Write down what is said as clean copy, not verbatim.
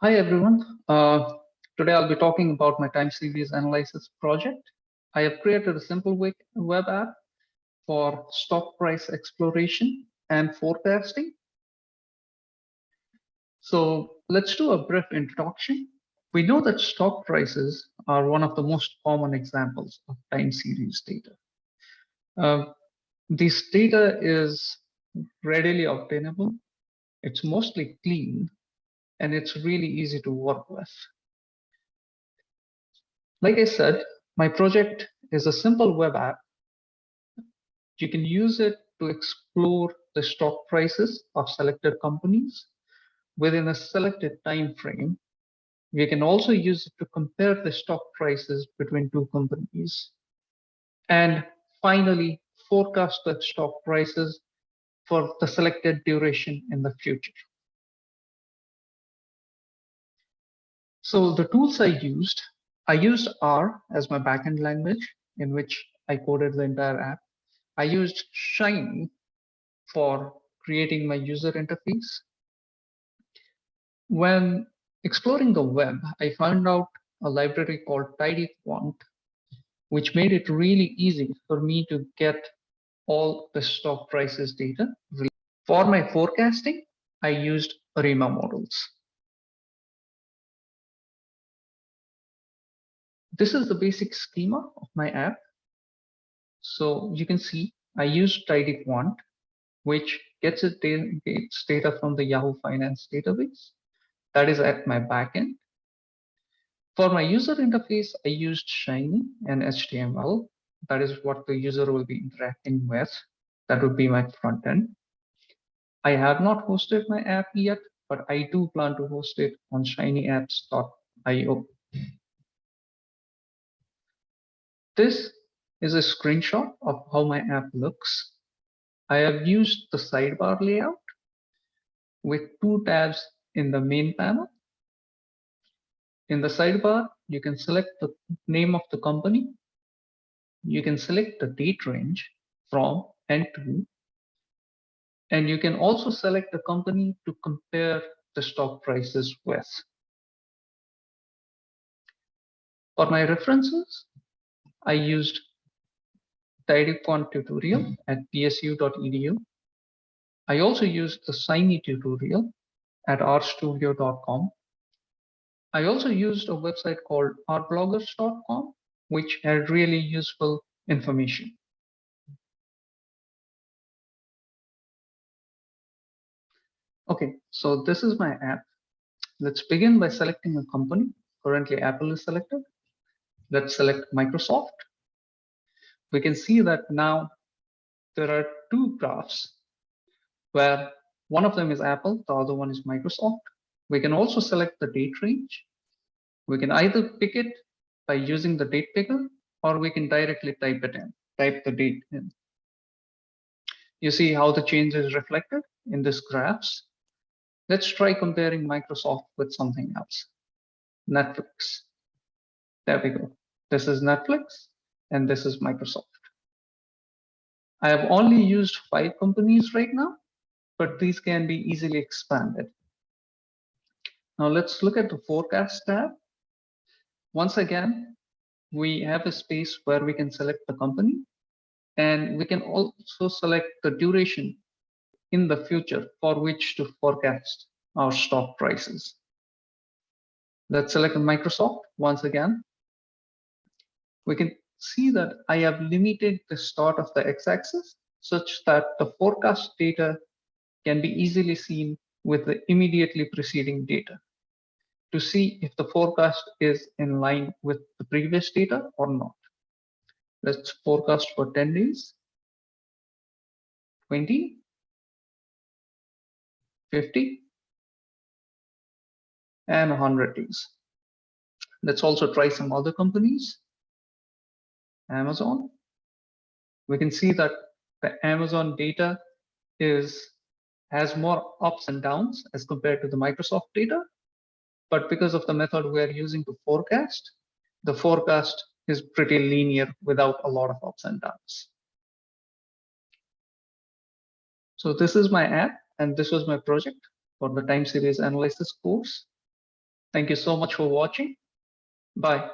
Hi everyone. Today I'll be talking about my time series analysis project. I have created a simple web app for stock price exploration and forecasting. So let's do a brief introduction. We know that stock prices are one of the most common examples of time series data. Uh, this data is readily obtainable. It's mostly clean and it's really easy to work with. Like I said, my project is a simple web app. You can use it to explore the stock prices of selected companies within a selected time frame. We can also use it to compare the stock prices between two companies. And finally, forecast the stock prices for the selected duration in the future. So the tools I used R as my backend language in which I coded the entire app. I used Shiny for creating my user interface. When exploring the web, I found out a library called tidyquant, which made it really easy for me to get all the stock prices data. For my forecasting, I used ARIMA models. This is the basic schema of my app. So you can see I used tidyquant, which gets its data from the Yahoo Finance database. That is at my backend. For my user interface, I used Shiny and HTML. That is what the user will be interacting with. That would be my front end. I have not hosted my app yet, but I do plan to host it on shinyapps.io. This is a screenshot of how my app looks. I have used the sidebar layout with two tabs in the main panel. In the sidebar, you can select the name of the company. You can select the date range from and to, and you can also select the company to compare the stock prices with. For my references, I used tidyquant tutorial at psu.edu. I also used the Shiny tutorial at rstudio.com. I also used a website called rbloggers.com, which had really useful information. Okay, so this is my app. Let's begin by selecting a company. Currently, Apple is selected. Let's select Microsoft. We can see that now there are two graphs where one of them is Apple, the other one is Microsoft. We can also select the date range. We can either pick it by using the date picker, or we can directly type the date in. You see how the change is reflected in this graphs. Let's try comparing Microsoft with something else. Netflix. There we go. This is Netflix and this is Microsoft. I have only used 5 companies right now, but these can be easily expanded. Now let's look at the forecast tab. Once again, we have a space where we can select the company, and we can also select the duration in the future for which to forecast our stock prices. Let's select Microsoft once again. We can see that I have limited the start of the x-axis such that the forecast data can be easily seen with the immediately preceding data to see if the forecast is in line with the previous data or not. Let's forecast for 10 days, 20, 50, and 100 days. Let's also try some other companies. Amazon. We can see that the Amazon data has more ups and downs as compared to the Microsoft data. But because of the method we're using to forecast, the forecast is pretty linear without a lot of ups and downs. So this is my app, and this was my project for the time series analysis course. Thank you so much for watching. Bye.